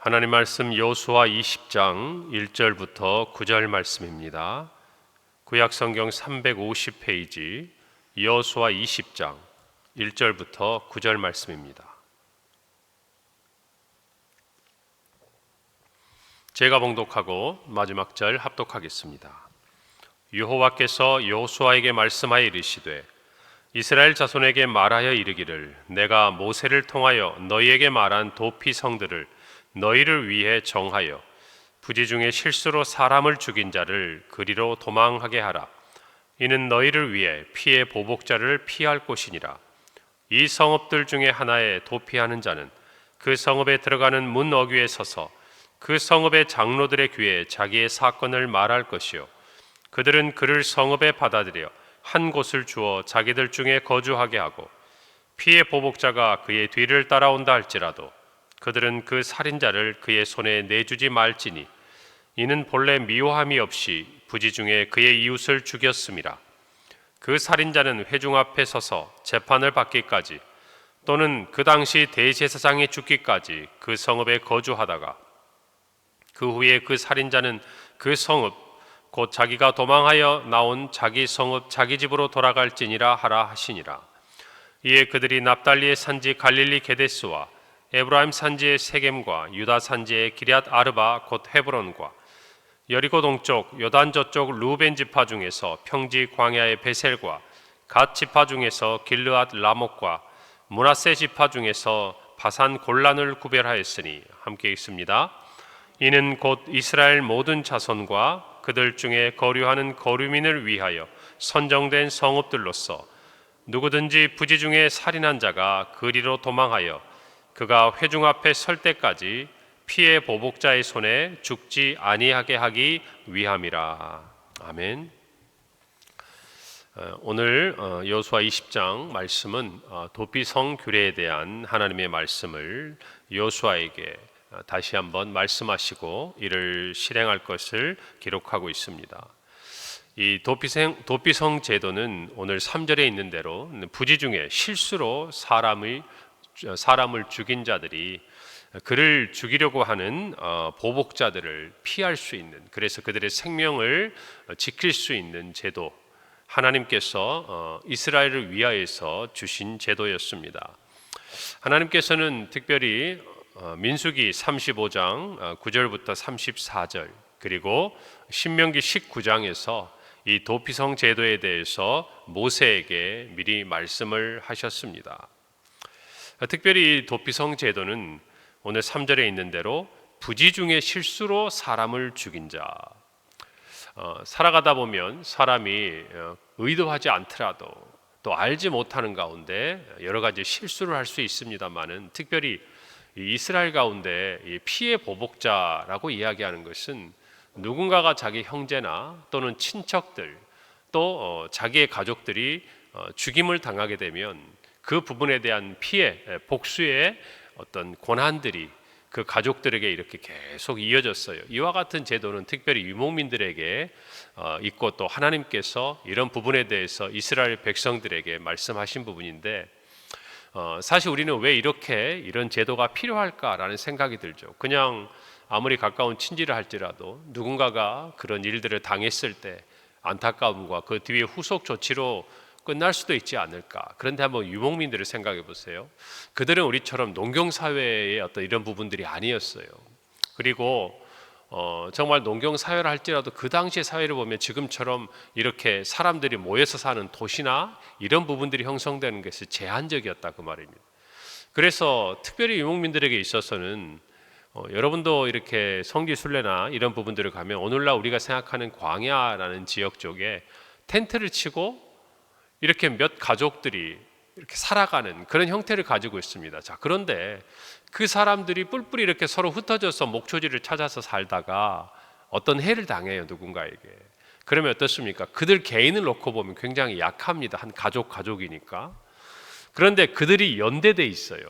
하나님 말씀 여호수아 20장 1절부터 9절 말씀입니다. 구약 성경 350페이지 여호수아 20장 1절부터 9절 말씀입니다. 제가 봉독하고 마지막 절 합독하겠습니다. 여호와께서 여호수아에게 말씀하여 이르시되 이스라엘 자손에게 말하여 이르기를 내가 모세를 통하여 너희에게 말한 도피 성들을 너희를 위해 정하여 부지 중에 실수로 사람을 죽인 자를 그리로 도망하게 하라. 이는 너희를 위해 피의 보복자를 피할 곳이니라. 이 성읍들 중에 하나에 도피하는 자는 그 성읍에 들어가는 문 어귀에 서서 그 성읍의 장로들의 귀에 자기의 사건을 말할 것이요 그들은 그를 성읍에 받아들여 한 곳을 주어 자기들 중에 거주하게 하고 피의 보복자가 그의 뒤를 따라온다 할지라도 그들은 그 살인자를 그의 손에 내주지 말지니 이는 본래 미워함이 없이 부지 중에 그의 이웃을 죽였음이라. 그 살인자는 회중 앞에 서서 재판을 받기까지 또는 그 당시 대제사장이 죽기까지 그 성읍에 거주하다가 그 후에 그 살인자는 그 성읍 곧 자기가 도망하여 나온 자기 성읍 자기 집으로 돌아갈지니라 하라 하시니라. 이에 그들이 납달리의 산지 갈릴리 게데스와 에브라임 산지의 세겜과 유다 산지의 기럇 아르바 곧 헤브론과 여리고 동쪽 요단 저쪽 루벤 지파 중에서 평지 광야의 베셀과 갓 지파 중에서 길르앗 라목과 므낫세 지파 중에서 바산 골란을 구별하였으니 함께 읽습니다. 이는 곧 이스라엘 모든 자손과 그들 중에 거류하는 거류민을 위하여 선정된 성읍들로서 누구든지 부지 중에 살인한 자가 그리로 도망하여 그가 회중 앞에 설 때까지 피의 보복자의 손에 죽지 아니하게 하기 위함이라. 아멘. 오늘 여호수아 20장 말씀은 도피성 규례에 대한 하나님의 말씀을 여호수아에게 다시 한번 말씀하시고 이를 실행할 것을 기록하고 있습니다. 이 도피성 제도는 오늘 3절에 있는 대로 부지 중에 실수로 사람을 죽인 자들이 그를 죽이려고 하는 보복자들을 피할 수 있는, 그래서 그들의 생명을 지킬 수 있는 제도, 하나님께서 이스라엘을 위하여서 주신 제도였습니다. 하나님께서는 특별히 민수기 35장 9절부터 34절 그리고 신명기 19장에서 이 도피성 제도에 대해서 모세에게 미리 말씀을 하셨습니다. 특별히 이 도피성 제도는 오늘 3절에 있는 대로 부지 중에 실수로 사람을 죽인 자, 살아가다 보면 사람이 의도하지 않더라도 또 알지 못하는 가운데 여러 가지 실수를 할 수 있습니다만은 특별히 이스라엘 가운데 피의 보복자라고 이야기하는 것은 누군가가 자기 형제나 또는 친척들 또 자기의 가족들이 죽임을 당하게 되면 그 부분에 대한 피해, 복수의 어떤 권한들이 그 가족들에게 이렇게 계속 이어졌어요. 이와 같은 제도는 특별히 유목민들에게 있고 또 하나님께서 이런 부분에 대해서 이스라엘 백성들에게 말씀하신 부분인데 사실 우리는 왜 이런 제도가 필요할까라는 생각이 들죠. 그냥 아무리 가까운 친지를 할지라도 누군가가 그런 일들을 당했을 때 안타까움과 그 뒤에 후속 조치로 끝날 수도 있지 않을까. 그런데 한번 유목민들을 생각해 보세요. 그들은 우리처럼 농경사회의 어떤 이런 부분들이 아니었어요. 그리고 정말 농경사회를 할지라도 그 당시의 사회를 보면 지금처럼 이렇게 사람들이 모여서 사는 도시나 이런 부분들이 형성되는 것이 제한적이었다 그 말입니다. 그래서 특별히 유목민들에게 있어서는 여러분도 이렇게 성지순례나 이런 부분들을 가면 오늘날 우리가 생각하는 광야라는 지역 쪽에 텐트를 치고 이렇게 몇 가족들이 이렇게 살아가는 그런 형태를 가지고 있습니다. 자, 그런데 그 사람들이 뿔뿔이 이렇게 서로 흩어져서 목초지를 찾아서 살다가 어떤 해를 당해요, 누군가에게. 그러면 어떻습니까? 그들 개인을 놓고 보면 굉장히 약합니다. 한 가족이니까. 그런데 그들이 연대돼 있어요.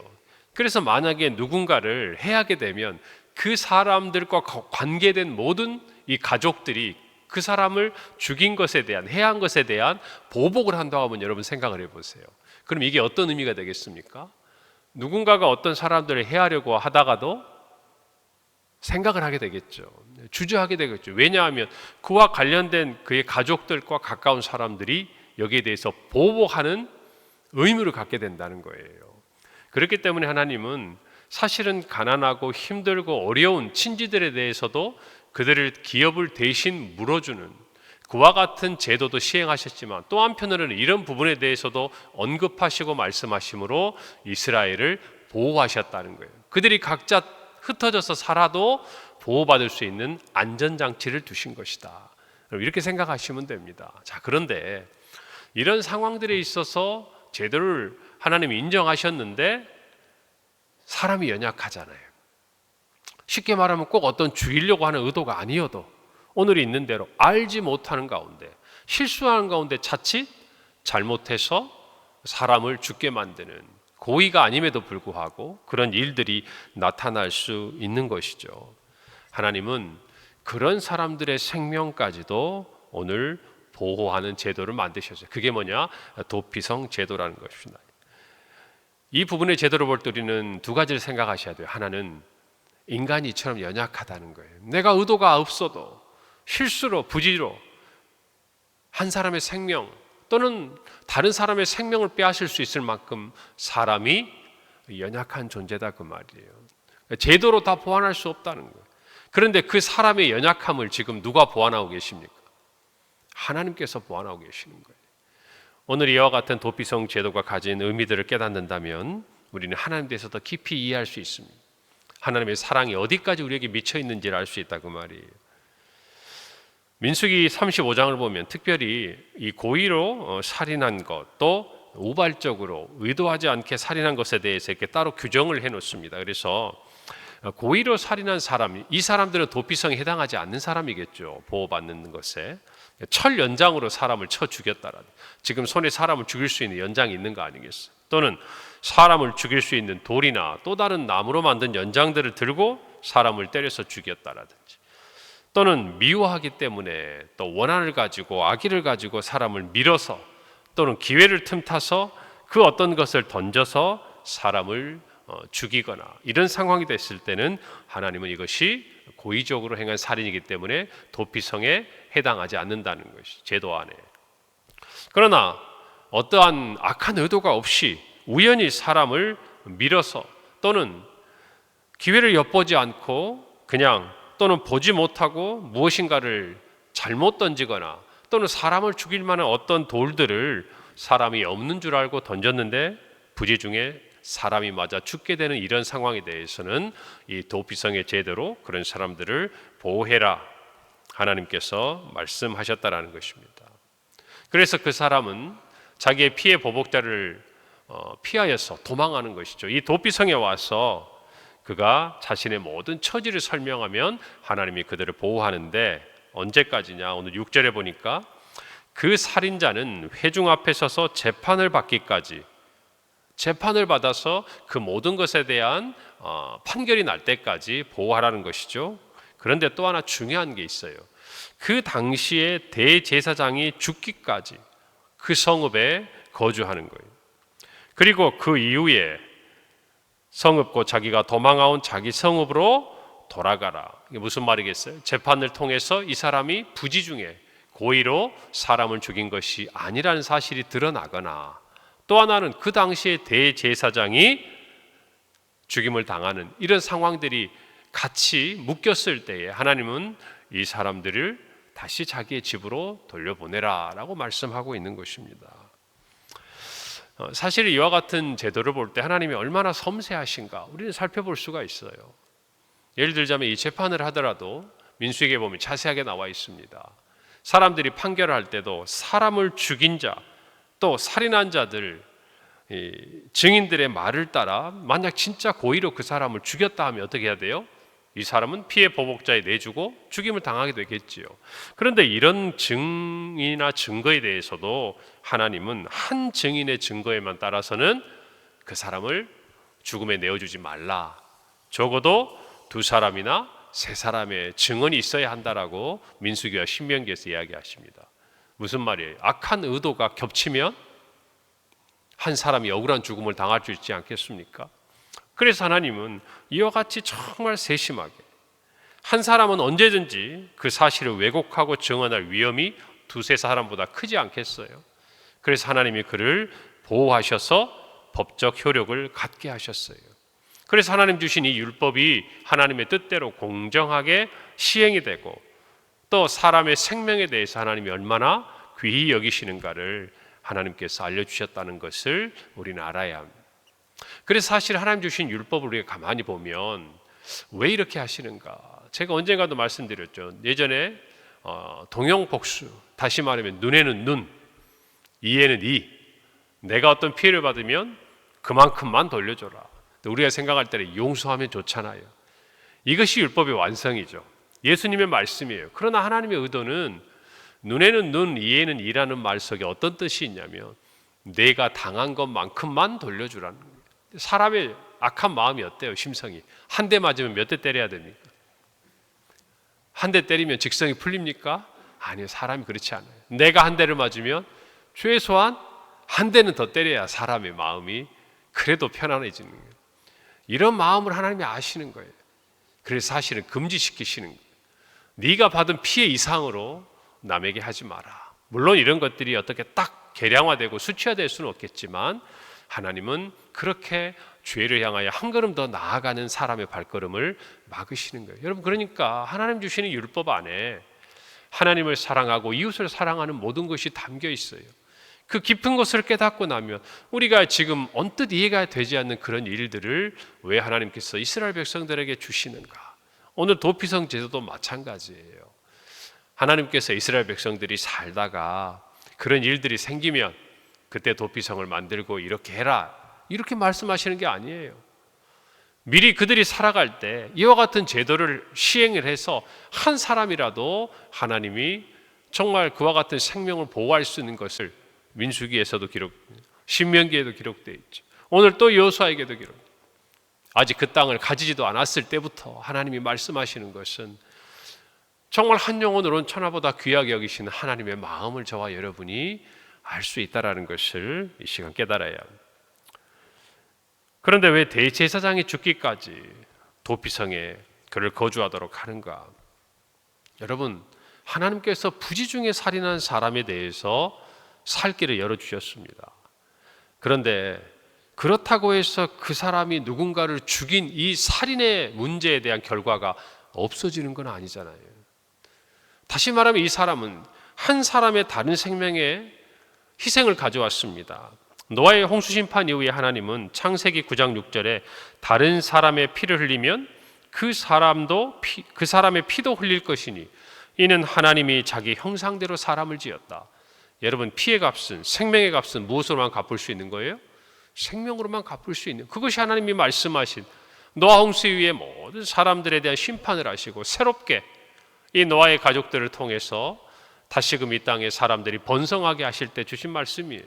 그래서 만약에 누군가를 해하게 되면 그 사람들과 관계된 모든 이 가족들이 그 사람을 죽인 것에 대한, 해한 것에 대한 보복을 한다고 하면 여러분 생각을 해보세요. 그럼 이게 어떤 의미가 되겠습니까? 누군가가 어떤 사람들을 해하려고 하다가도 생각을 하게 되겠죠. 주저하게 되겠죠. 왜냐하면 그와 관련된 그의 가족들과 가까운 사람들이 여기에 대해서 보복하는 의무를 갖게 된다는 거예요. 그렇기 때문에 하나님은 사실은 가난하고 힘들고 어려운 친지들에 대해서도 그들을 기업을 대신 물어주는 그와 같은 제도도 시행하셨지만, 또 한편으로는 이런 부분에 대해서도 언급하시고 말씀하심으로 이스라엘을 보호하셨다는 거예요. 그들이 각자 흩어져서 살아도 보호받을 수 있는 안전장치를 두신 것이다. 이렇게 생각하시면 됩니다. 자, 그런데 이런 상황들에 있어서 제도를 하나님이 인정하셨는데 사람이 연약하잖아요. 쉽게 말하면 꼭 어떤 죽이려고 하는 의도가 아니어도 오늘 있는 대로 알지 못하는 가운데, 실수하는 가운데 자칫 잘못해서 사람을 죽게 만드는, 고의가 아님에도 불구하고 그런 일들이 나타날 수 있는 것이죠. 하나님은 그런 사람들의 생명까지도 오늘 보호하는 제도를 만드셨어요. 그게 뭐냐? 도피성 제도라는 것입니다. 이 부분의 제도를 볼 때 우리는 두 가지를 생각하셔야 돼요. 하나는 인간이 이처럼 연약하다는 거예요. 내가 의도가 없어도 실수로, 부지로 한 사람의 생명 또는 다른 사람의 생명을 빼앗을 수 있을 만큼 사람이 연약한 존재다, 그 말이에요. 제도로 다 보완할 수 없다는 거예요. 그런데 그 사람의 연약함을 지금 누가 보완하고 계십니까? 하나님께서 보완하고 계시는 거예요. 오늘 이와 같은 도피성 제도가 가진 의미들을 깨닫는다면 우리는 하나님에 대해서 더 깊이 이해할 수 있습니다. 하나님의 사랑이 어디까지 우리에게 미쳐 있는지를 알 수 있다, 그 말이에요. 민수기 35장을 보면 특별히 이 고의로 살인한 것, 또 우발적으로 의도하지 않게 살인한 것에 대해서 이렇게 따로 규정을 해놓습니다. 그래서 고의로 살인한 사람, 이 사람들은 도피성에 해당하지 않는 사람이겠죠. 보호받는 것에. 철 연장으로 사람을 쳐 죽였다라는, 지금 손에 사람을 죽일 수 있는 연장이 있는 거 아니겠어요? 또는 사람을 죽일 수 있는 돌이나 또 다른 나무로 만든 연장들을 들고 사람을 때려서 죽였다라든지, 또는 미워하기 때문에 또 원한을 가지고 악의를 가지고 사람을 밀어서 또는 기회를 틈타서 그 어떤 것을 던져서 사람을 죽이거나 이런 상황이 됐을 때는 하나님은 이것이 고의적으로 행한 살인이기 때문에 도피성에 해당하지 않는다는 것이 제도 안에. 그러나 어떠한 악한 의도가 없이 우연히 사람을 밀어서 또는 기회를 엿보지 않고 그냥, 또는 보지 못하고 무엇인가를 잘못 던지거나 또는 사람을 죽일 만한 어떤 돌들을 사람이 없는 줄 알고 던졌는데 부지 중에 사람이 맞아 죽게 되는 이런 상황에 대해서는 이 도피성의 제대로 그런 사람들을 보호해라, 하나님께서 말씀하셨다라는 것입니다. 그래서 그 사람은 자기의 피해 보복자를 피하여서 도망하는 것이죠. 이 도피성에 와서 그가 자신의 모든 처지를 설명하면 하나님이 그들을 보호하는데, 언제까지냐? 오늘 6절에 보니까 그 살인자는 회중 앞에 서서 재판을 받기까지, 재판을 받아서 그 모든 것에 대한 판결이 날 때까지 보호하라는 것이죠. 그런데 또 하나 중요한 게 있어요. 그 당시에 대제사장이 죽기까지 그 성읍에 거주하는 거예요. 그리고 그 이후에 성읍고 자기가 도망아온 자기 성읍으로 돌아가라. 이게 무슨 말이겠어요? 재판을 통해서 이 사람이 부지 중에 고의로 사람을 죽인 것이 아니라는 사실이 드러나거나, 또 하나는 그 당시에 대제사장이 죽임을 당하는 이런 상황들이 같이 묶였을 때에 하나님은 이 사람들을 다시 자기의 집으로 돌려보내라 라고 말씀하고 있는 것입니다. 사실 이와 같은 제도를 볼 때 하나님이 얼마나 섬세하신가 우리는 살펴볼 수가 있어요. 예를 들자면 이 재판을 하더라도 민수기에 보면 자세하게 나와 있습니다. 사람들이 판결을 할 때도 사람을 죽인 자, 또 살인한 자들, 증인들의 말을 따라 만약 진짜 고의로 그 사람을 죽였다 하면 어떻게 해야 돼요? 이 사람은 피해 보복자에 내주고 죽임을 당하게 되겠지요. 그런데 이런 증인이나 증거에 대해서도 하나님은 한 증인의 증거에만 따라서는 그 사람을 죽음에 내어주지 말라, 적어도 2사람이나 3사람의 증언이 있어야 한다라고 민수기와 신명기에서 이야기하십니다. 무슨 말이에요? 악한 의도가 겹치면 한 사람이 억울한 죽음을 당할 수 있지 않겠습니까? 그래서 하나님은 이와 같이 정말 세심하게 한 사람은 언제든지 그 사실을 왜곡하고 증언할 위험이 두세 사람보다 크지 않겠어요. 그래서 하나님이 그를 보호하셔서 법적 효력을 갖게 하셨어요. 그래서 하나님 주신 이 율법이 하나님의 뜻대로 공정하게 시행이 되고 또 사람의 생명에 대해서 하나님이 얼마나 귀히 여기시는가를 하나님께서 알려주셨다는 것을 우리는 알아야 합니다. 그래서 사실 하나님 주신 율법을 우리가 가만히 보면 왜 이렇게 하시는가? 제가 언젠가도 말씀드렸죠. 예전에 동형복수, 다시 말하면 눈에는 눈, 이에는 이. 내가 어떤 피해를 받으면 그만큼만 돌려줘라. 우리가 생각할 때는 용서하면 좋잖아요. 이것이 율법의 완성이죠. 예수님의 말씀이에요. 그러나 하나님의 의도는 눈에는 눈, 이에는 이라는 말 속에 어떤 뜻이 있냐면 내가 당한 것만큼만 돌려주라는 거예요. 사람의 악한 마음이 어때요? 심성이. 한 대 맞으면 몇 대 때려야 됩니까? 한 대 때리면 직성이 풀립니까? 아니요. 사람이 그렇지 않아요. 내가 한 대를 맞으면 최소한 한 대는 더 때려야 사람의 마음이 그래도 편안해지는 거예요. 이런 마음을 하나님이 아시는 거예요. 그래서 사실은 금지시키시는 거예요. 네가 받은 피해 이상으로 남에게 하지 마라. 물론 이런 것들이 어떻게 딱 계량화되고 수치화될 수는 없겠지만 하나님은 그렇게 죄를 향하여 한 걸음 더 나아가는 사람의 발걸음을 막으시는 거예요. 여러분, 그러니까 하나님 주시는 율법 안에 하나님을 사랑하고 이웃을 사랑하는 모든 것이 담겨 있어요. 그 깊은 것을 깨닫고 나면 우리가 지금 언뜻 이해가 되지 않는 그런 일들을 왜 하나님께서 이스라엘 백성들에게 주시는가? 오늘 도피성 제도도 마찬가지예요. 하나님께서 이스라엘 백성들이 살다가 그런 일들이 생기면 그때 도피성을 만들고 이렇게 해라, 이렇게 말씀하시는 게 아니에요. 미리 그들이 살아갈 때 이와 같은 제도를 시행을 해서 한 사람이라도 하나님이 정말 그와 같은 생명을 보호할 수 있는 것을 민수기에서도 신명기에도 기록되어 있죠. 오늘 또 여호수아에게도 아직 그 땅을 가지지도 않았을 때부터 하나님이 말씀하시는 것은 정말 한 영혼으로는 천하보다 귀하게 여기시는 하나님의 마음을 저와 여러분이 알 수 있다는 것을 이 시간 깨달아야 합니다. 그런데 왜 대제사장이 죽기까지 도피성에 그를 거주하도록 하는가? 여러분, 하나님께서 부지 중에 살인한 사람에 대해서 살 길을 열어주셨습니다. 그런데 그렇다고 해서 그 사람이 누군가를 죽인 이 살인의 문제에 대한 결과가 없어지는 건 아니잖아요. 다시 말하면 이 사람은 한 사람의 다른 생명에 희생을 가져왔습니다. 노아의 홍수 심판 이후에 하나님은 창세기 9장 6절에 다른 사람의 피를 흘리면 그 사람의 피도 흘릴 것이니 이는 하나님이 자기 형상대로 사람을 지었다. 여러분, 피의 값은, 생명의 값은 무엇으로만 갚을 수 있는 거예요? 생명으로만 갚을 수 있는, 그것이 하나님이 말씀하신 노아 홍수 이후에 모든 사람들에 대한 심판을 하시고 새롭게 이 노아의 가족들을 통해서 다시금 이 땅에 사람들이 번성하게 하실 때 주신 말씀이에요.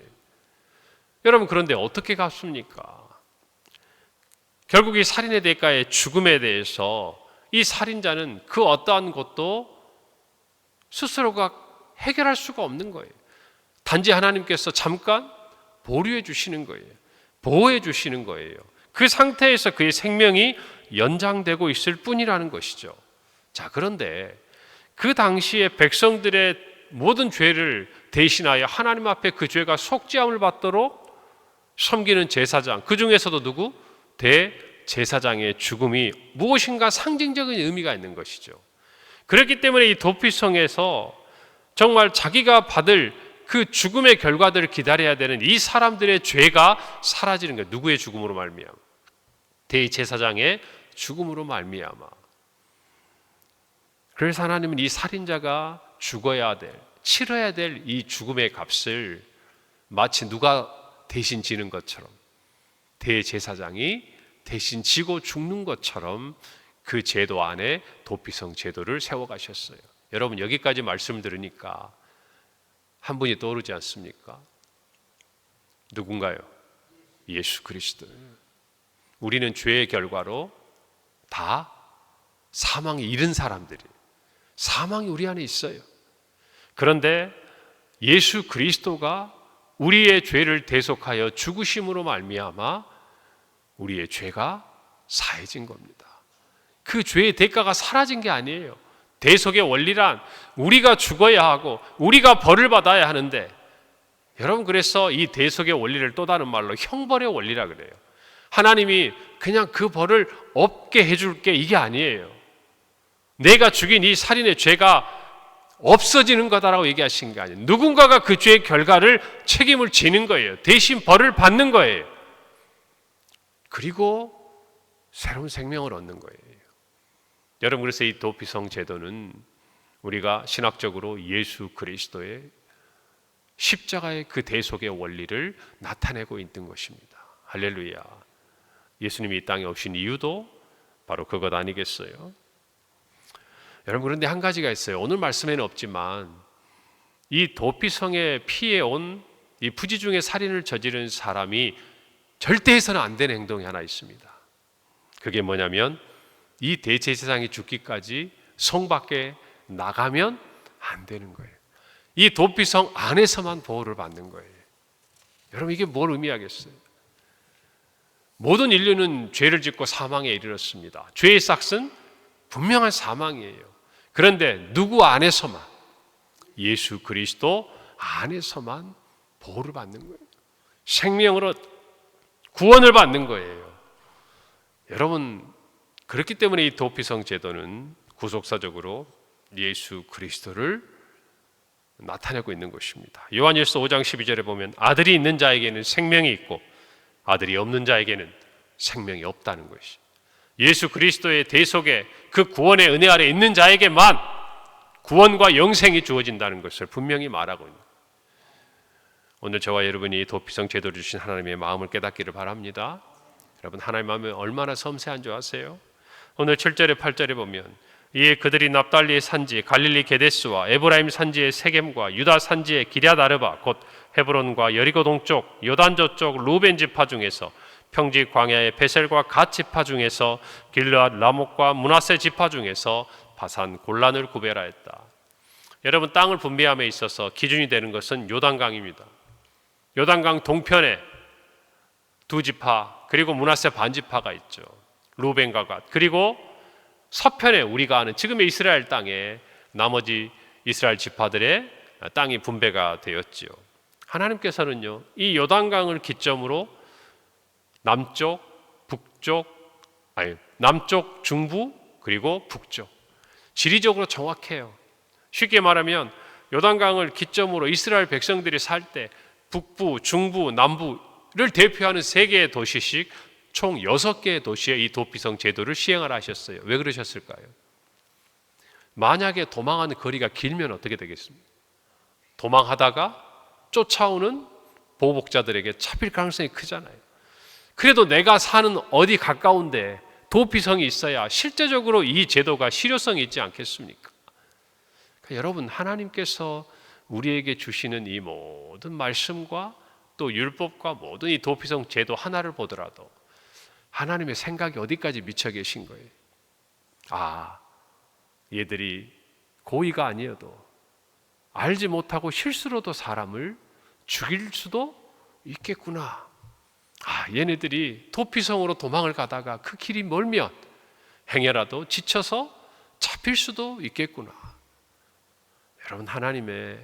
여러분, 그런데 어떻게 갚습니까? 결국 이 살인의 대가의 죽음에 대해서 이 살인자는 그 어떠한 것도 스스로가 해결할 수가 없는 거예요. 단지 하나님께서 잠깐 보류해 주시는 거예요. 보호해 주시는 거예요. 그 상태에서 그의 생명이 연장되고 있을 뿐이라는 것이죠. 자, 그런데 그 당시에 백성들의 모든 죄를 대신하여 하나님 앞에 그 죄가 속죄함을 받도록 섬기는 제사장, 그 중에서도 누구? 대제사장의 죽음이 무엇인가 상징적인 의미가 있는 것이죠. 그렇기 때문에 이 도피성에서 정말 자기가 받을 그 죽음의 결과들을 기다려야 되는 이 사람들의 죄가 사라지는 거예요. 누구의 죽음으로 말미암아? 대제사장의 죽음으로 말미암아. 그래서 하나님은 이 살인자가 죽어야 될, 치러야 될 이 죽음의 값을 마치 누가 대신 지는 것처럼, 대제사장이 대신 지고 죽는 것처럼 그 제도 안에 도피성 제도를 세워가셨어요. 여러분, 여기까지 말씀 들으니까 한 분이 떠오르지 않습니까? 누군가요? 예수 그리스도. 우리는 죄의 결과로 다 사망에 이른 사람들이, 사망이 우리 안에 있어요. 그런데 예수 그리스도가 우리의 죄를 대속하여 죽으심으로 말미암아 우리의 죄가 사해진 겁니다. 그 죄의 대가가 사라진 게 아니에요. 대속의 원리란 우리가 죽어야 하고 우리가 벌을 받아야 하는데, 여러분, 그래서 이 대속의 원리를 또 다른 말로 형벌의 원리라 그래요. 하나님이 그냥 그 벌을 없게 해줄게, 이게 아니에요. 내가 죽인 이 살인의 죄가 없어지는 거다라고 얘기하신 게 아니에요. 누군가가 그 죄의 결과를 책임을 지는 거예요. 대신 벌을 받는 거예요. 그리고 새로운 생명을 얻는 거예요. 여러분, 그래서 이 도피성 제도는 우리가 신학적으로 예수 그리스도의 십자가의 그 대속의 원리를 나타내고 있는 것입니다. 할렐루야. 예수님이 이 땅에 오신 이유도 바로 그것 아니겠어요? 여러분, 그런데 한 가지가 있어요. 오늘 말씀에는 없지만 이 도피성에 피해 온 이 부지 중에 살인을 저지른 사람이 절대 해서는 안 되는 행동이 하나 있습니다. 그게 뭐냐면 이 대제사장이 죽기까지 성 밖에 나가면 안 되는 거예요. 이 도피성 안에서만 보호를 받는 거예요. 여러분, 이게 뭘 의미하겠어요? 모든 인류는 죄를 짓고 사망에 이르렀습니다. 죄의 삭은 분명한 사망이에요. 그런데 누구 안에서만, 예수 그리스도 안에서만 보호를 받는 거예요. 생명으로 구원을 받는 거예요. 여러분, 그렇기 때문에 이 도피성 제도는 구속사적으로 예수 그리스도를 나타내고 있는 것입니다. 요한일서 5장 12절에 보면 아들이 있는 자에게는 생명이 있고 아들이 없는 자에게는 생명이 없다는 것이, 예수 그리스도의 대속의 그 구원의 은혜 아래 있는 자에게만 구원과 영생이 주어진다는 것을 분명히 말하고 있는 거예요. 오늘 저와 여러분이 도피성 제도를 주신 하나님의 마음을 깨닫기를 바랍니다. 여러분, 하나님의 마음이 얼마나 섬세한 줄 아세요? 오늘 7절에 8절에 보면 이에 그들이 납달리의 산지 갈릴리 게데스와 에브라임 산지의 세겜과 유다 산지의 기럇 아르바 곧 헤브론과 여리고 동쪽 요단 저쪽 루벤 지파 중에서 평지 광야의 베셀과 갓 지파 중에서 길르앗 라목과 므낫세 지파 중에서 바산 골란을 구별하였다. 여러분, 땅을 분배함에 있어서 기준이 되는 것은 요단강입니다. 요단강 동편에 두 지파 그리고 므낫세 반 지파가 있죠. 루벤과 갓. 그리고 서편에 우리가 아는 지금의 이스라엘 땅에 나머지 이스라엘 지파들의 땅이 분배가 되었지요. 하나님께서는요, 이 요단강을 기점으로 남쪽, 중부 그리고 북쪽, 지리적으로 정확해요. 쉽게 말하면 요단강을 기점으로 이스라엘 백성들이 살 때 북부, 중부, 남부를 대표하는 3개의 도시씩 총 6개의 도시에 이 도피성 제도를 시행하라 하셨어요. 왜 그러셨을까요? 만약에 도망하는 거리가 길면 어떻게 되겠습니까? 도망하다가 쫓아오는 보복자들에게 잡힐 가능성이 크잖아요. 그래도 내가 사는 어디 가까운데 도피성이 있어야 실제적으로 이 제도가 실효성이 있지 않겠습니까? 그러니까 여러분, 하나님께서 우리에게 주시는 이 모든 말씀과 또 율법과 모든 이 도피성 제도 하나를 보더라도 하나님의 생각이 어디까지 미쳐 계신 거예요? 아, 얘들이 고의가 아니어도 알지 못하고 실수로도 사람을 죽일 수도 있겠구나. 아, 얘네들이 도피성으로 도망을 가다가 그 길이 멀면 행여라도 지쳐서 잡힐 수도 있겠구나. 여러분, 하나님의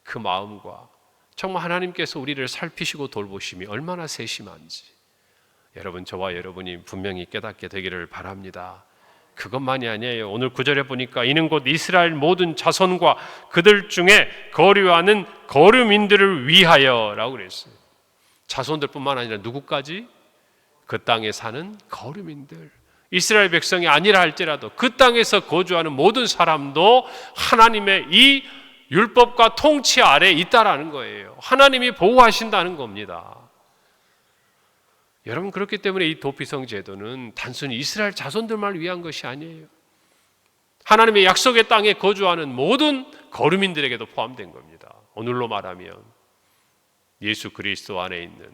그 마음과 정말 하나님께서 우리를 살피시고 돌보심이 얼마나 세심한지 여러분, 저와 여러분이 분명히 깨닫게 되기를 바랍니다. 그것만이 아니에요. 오늘 9절에 보니까 이는 곧 이스라엘 모든 자손과 그들 중에 거류하는 거류민들을 위하여 라고 그랬어요. 자손들뿐만 아니라 누구까지? 그 땅에 사는 거류민들, 이스라엘 백성이 아니라 할지라도 그 땅에서 거주하는 모든 사람도 하나님의 이 율법과 통치 아래에 있다라는 거예요. 하나님이 보호하신다는 겁니다. 여러분, 그렇기 때문에 이 도피성 제도는 단순히 이스라엘 자손들만 위한 것이 아니에요. 하나님의 약속의 땅에 거주하는 모든 거류민들에게도 포함된 겁니다. 오늘로 말하면 예수 그리스도 안에 있는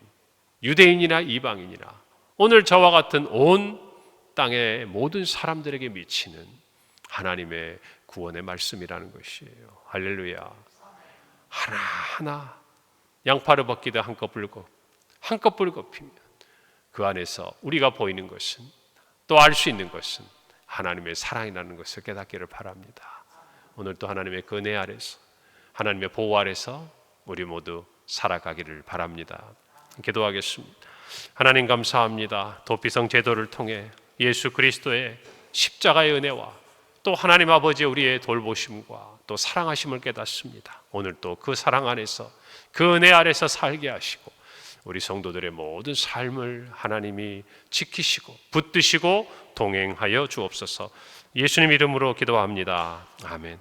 유대인이나 이방인이나 오늘 저와 같은 온 땅의 모든 사람들에게 미치는 하나님의 구원의 말씀이라는 것이에요. 할렐루야. 하나하나 양파를 벗기듯 한꺼풀 걷히면 그 안에서 우리가 보이는 것은, 또 알 수 있는 것은 하나님의 사랑이라는 것을 깨닫기를 바랍니다. 오늘 또 하나님의 그 은혜 아래서, 하나님의 보호 아래서 우리 모두 살아가기를 바랍니다. 기도하겠습니다. 하나님 감사합니다. 도피성 제도를 통해 예수 그리스도의 십자가의 은혜와 또 하나님 아버지 우리의 돌보심과 또 사랑하심을 깨닫습니다. 오늘 또 그 사랑 안에서, 그 은혜 아래서 살게 하시고 우리 성도들의 모든 삶을 하나님이 지키시고 붙드시고 동행하여 주옵소서. 예수님 이름으로 기도합니다. 아멘.